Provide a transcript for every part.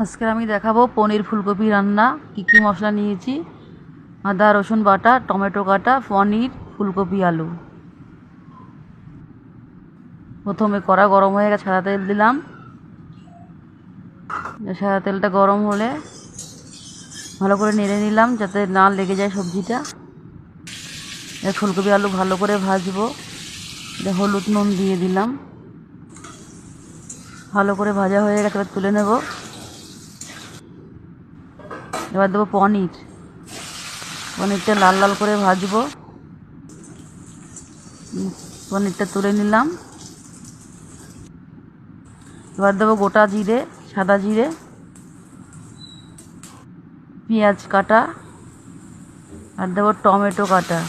আজকে আমি দেখাবো পনির ফুলকপি রান্না। কি মশলা নিয়েছি: আদা রসুন বাটা, টমেটো কাটা, পনির, ফুলকপি, আলু। প্রথমে কড়া গরম হয়ে গেছে, সাদা তেল দিলাম। সাদা তেলটা গরম হলে ভালো করে নেড়ে নিলাম যাতে না লেগে যায় সবজিটা। ফুলকপি আলু ভালো করে ভাজবো। হলুদ নুন দিয়ে দিলাম। ভালো করে ভাজা হয়ে গেছে, এবার তুলে নেব। এবার দেবো পনিরটা লাল লাল করে ভাজবো। পনিরটা তুলে নিলাম। এবার দেবো গোটা জিরে, সাদা জিরে, পেঁয়াজ কাটা, আর দেবো টমেটো কাটা।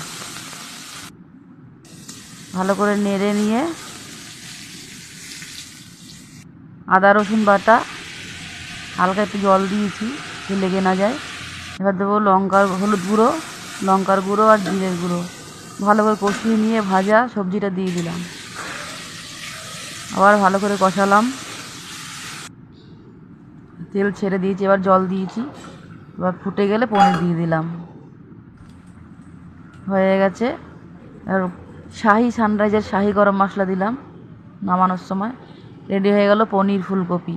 ভালো করে নেড়ে নিয়ে আদা রসুন বাটা, হালকা একটু জল দিয়েছি যে লেগে না যায়। এবার দেবো হলুদ গুঁড়ো, লঙ্কার গুঁড়ো আর জিরের গুঁড়ো। ভালো করে কষিয়ে নিয়ে ভাজা সবজিটা দিয়ে দিলাম। আবার ভালো করে কষালাম। তেল ছেড়ে দিয়েছি, এবার জল দিয়েছি। এবার ফুটে গেলে পনির দিয়ে দিলাম। হয়ে গেছে। আর সানরাইজের শাহি গরম মশলা দিলাম নামানোর সময়। রেডি হয়ে গেল পনির ফুলকপি।